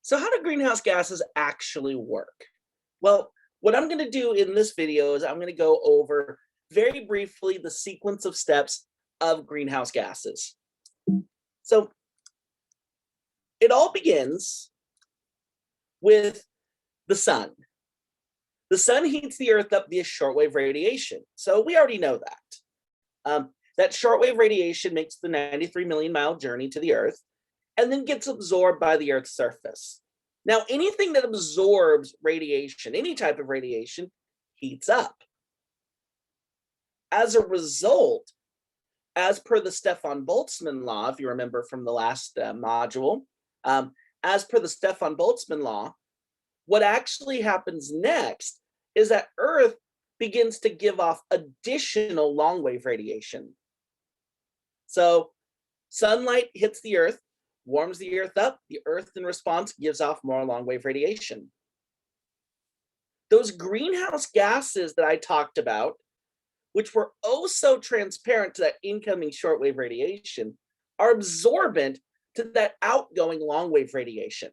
So how do greenhouse gases actually work? Well, what I'm going to do in this video is I'm going to go over very briefly the sequence of steps of greenhouse gases. So it all begins with the sun. The sun heats the earth up via shortwave radiation. So we already know that. That shortwave radiation makes the 93 million mile journey to the earth and then gets absorbed by the earth's surface. Now, anything that absorbs radiation, any type of radiation, heats up. As a result, as per the Stefan Boltzmann law, if you remember from the last module, as per the Stefan Boltzmann law, what actually happens next is that Earth begins to give off additional long wave radiation. So sunlight hits the Earth, warms the Earth up, the Earth in response gives off more long wave radiation. Those greenhouse gases that I talked about, which were oh so transparent to that incoming shortwave radiation, are absorbent to that outgoing long wave radiation.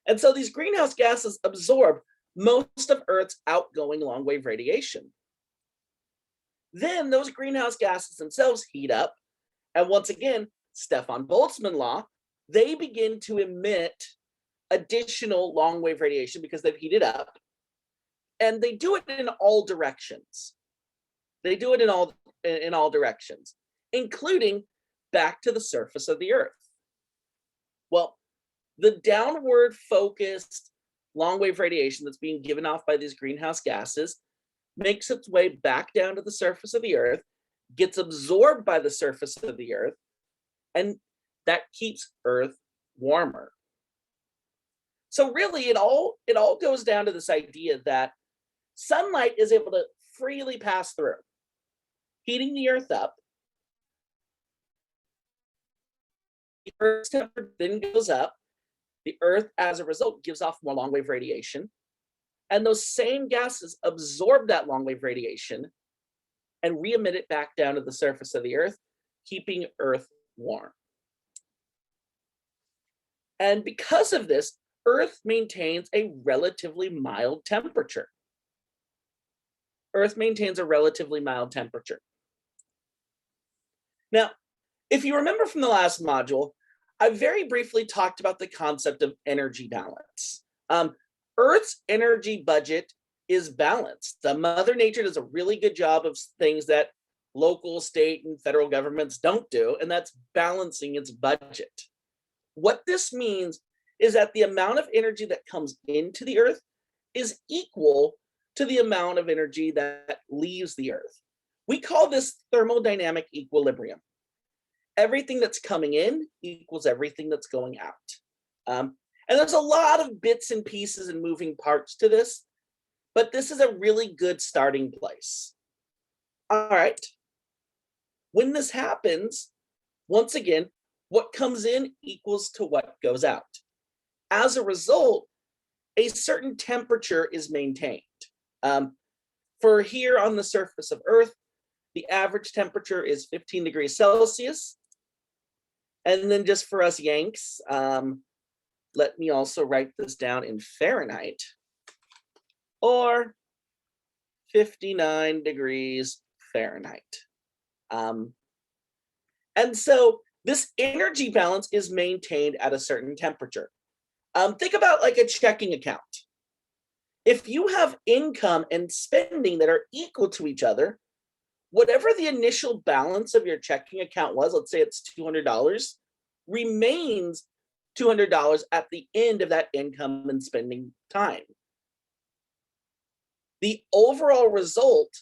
And so these greenhouse gases absorb most of Earth's outgoing long wave radiation. Then those greenhouse gases themselves heat up, and once again, Stefan Boltzmann law, they begin to emit additional long wave radiation because they've heated up, and they do it in all directions. They do it in all directions, including back to the surface of the Earth. Well, the downward focused long wave radiation that's being given off by these greenhouse gases makes its way back down to the surface of the Earth, gets absorbed by the surface of the Earth, and that keeps Earth warmer. So really, it all goes down to this idea that sunlight is able to freely pass through, heating the Earth up. The Earth's temperature then goes up. The Earth, as a result, gives off more long wave radiation. And those same gases absorb that long wave radiation and re-emit it back down to the surface of the Earth, keeping Earth warm. And because of this, Earth maintains a relatively mild temperature. Earth maintains a relatively mild temperature. Now, if you remember from the last module, I very briefly talked about the concept of energy balance. Earth's energy budget is balanced. Mother Nature does a really good job of things that local, state, and federal governments don't do, and that's balancing its budget. What this means is that the amount of energy that comes into the Earth is equal to the amount of energy that leaves the Earth. We call this thermodynamic equilibrium. Everything that's coming in equals everything that's going out. And there's a lot of bits and pieces and moving parts to this, but this is a really good starting place. All right. When this happens, once again, what comes in equals to what goes out. As a result, a certain temperature is maintained. For here on the surface of Earth, the average temperature is 15 degrees Celsius. And then just for us Yanks, let me also write this down in Fahrenheit, or 59 degrees Fahrenheit. And so this energy balance is maintained at a certain temperature. Think about like a checking account. If you have income and spending that are equal to each other, whatever the initial balance of your checking account was, let's say it's $200, remains $200 at the end of that income and spending time. The overall result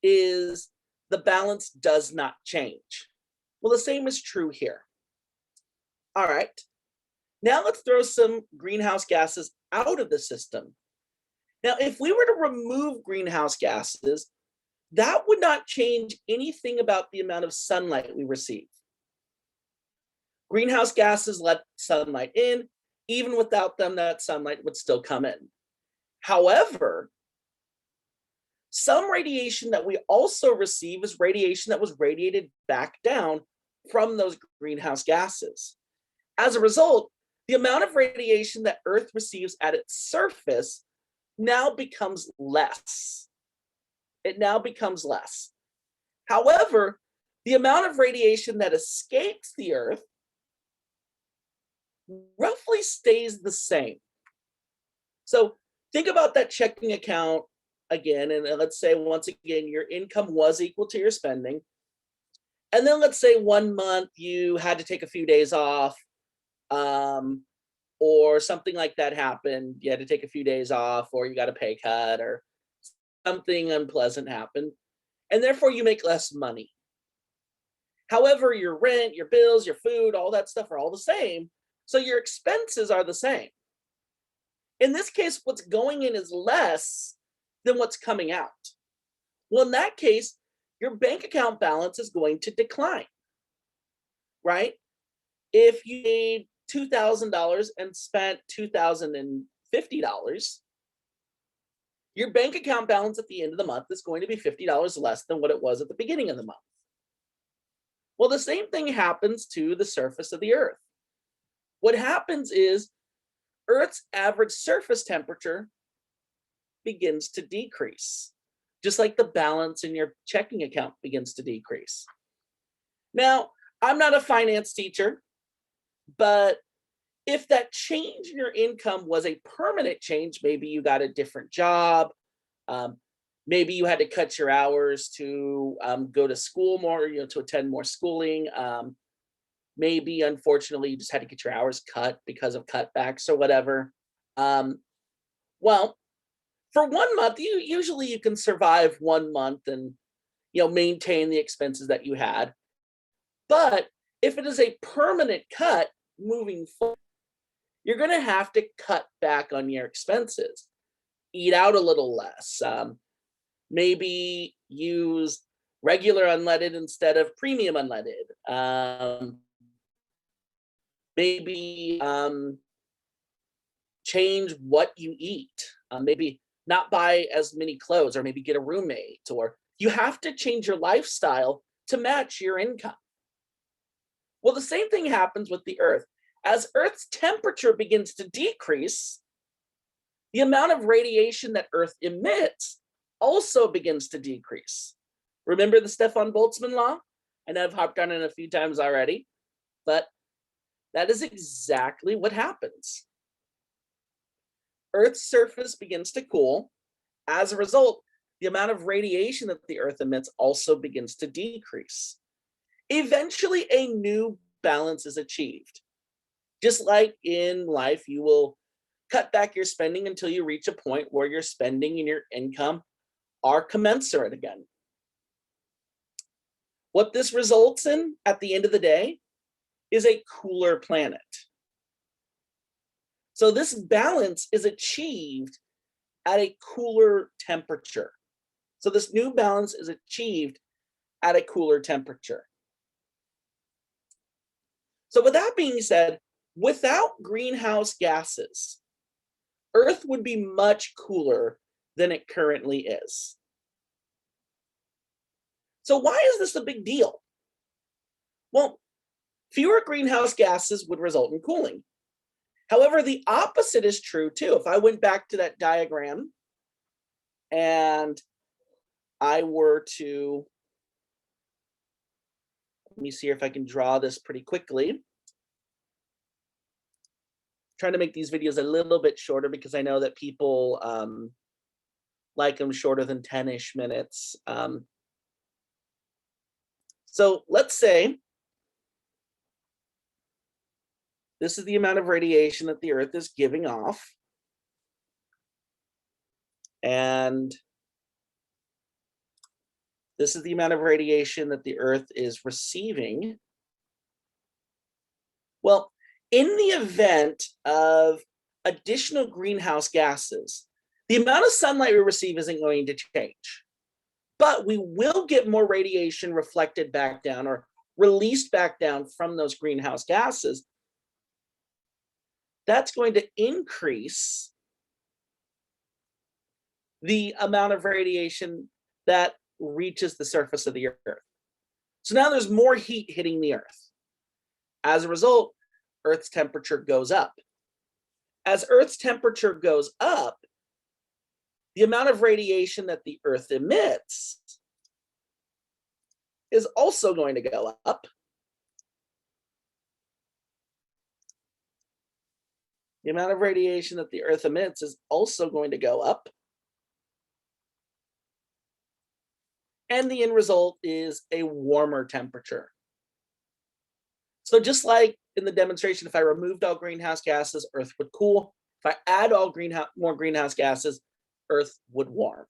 is the balance does not change. Well, the same is true here. All right, now let's throw some greenhouse gases out of the system. Now, if we were to remove greenhouse gases, that would not change anything about the amount of sunlight we receive. Greenhouse gases let sunlight in. Even without them, that sunlight would still come in. However, some radiation that we also receive is radiation that was radiated back down from those greenhouse gases. As a result, the amount of radiation that Earth receives at its surface now becomes less. It now becomes less. However, the amount of radiation that escapes the Earth roughly stays the same. So think about that checking account again, and let's say once again, your income was equal to your spending. And then let's say 1 month you had to take a few days off, or something like that happened. You had to take a few days off, or you got a pay cut, or something unpleasant happened, and therefore you make less money. However, your rent, your bills, your food, all that stuff are all the same. So your expenses are the same. In this case, what's going in is less than what's coming out. Well, in that case, your bank account balance is going to decline, right? If you made $2,000 and spent $2,050, your bank account balance at the end of the month is going to be $50 less than what it was at the beginning of the month. Well, the same thing happens to the surface of the Earth. What happens is Earth's average surface temperature begins to decrease, just like the balance in your checking account begins to decrease. Now, I'm not a finance teacher, but if that change in your income was a permanent change, maybe you got a different job, maybe you had to cut your hours to go to school more, to attend more schooling. Maybe, unfortunately, you just had to get your hours cut because of cutbacks or whatever. Well, for 1 month, usually you can survive 1 month and maintain the expenses that you had. But if it is a permanent cut moving forward, you're going to have to cut back on your expenses, eat out a little less, maybe use regular unleaded instead of premium unleaded, maybe change what you eat, maybe not buy as many clothes, or maybe get a roommate, or you have to change your lifestyle to match your income. Well, the same thing happens with the Earth. As Earth's temperature begins to decrease, the amount of radiation that Earth emits also begins to decrease. Remember the Stefan Boltzmann law? I know I've hopped on it a few times already, but that is exactly what happens. Earth's surface begins to cool. As a result, the amount of radiation that the Earth emits also begins to decrease. Eventually, a new balance is achieved. Just like in life, you will cut back your spending until you reach a point where your spending and your income are commensurate again. What this results in at the end of the day is a cooler planet. So this balance is achieved at a cooler temperature. So this new balance is achieved at a cooler temperature. So with that being said, without greenhouse gases, Earth would be much cooler than it currently is. So why is this a big deal? Well, fewer greenhouse gases would result in cooling. However, the opposite is true too. If I went back to that diagram and I were to, let me see if I can draw this pretty quickly. Trying to make these videos a little bit shorter because I know that people like them shorter than 10-ish minutes. So let's say this is the amount of radiation that the Earth is giving off. And this is the amount of radiation that the Earth is receiving. Well, in the event of additional greenhouse gases, the amount of sunlight we receive isn't going to change, but we will get more radiation reflected back down or released back down from those greenhouse gases. That's going to increase the amount of radiation that reaches the surface of the Earth. So now there's more heat hitting the Earth. As a result, Earth's temperature goes up. As Earth's temperature goes up, the amount of radiation that the Earth emits is also going to go up. The amount of radiation that the Earth emits is also going to go up. And the end result is a warmer temperature. So just like in the demonstration, if I removed all greenhouse gases, Earth would cool. If I add more greenhouse gases, Earth would warm.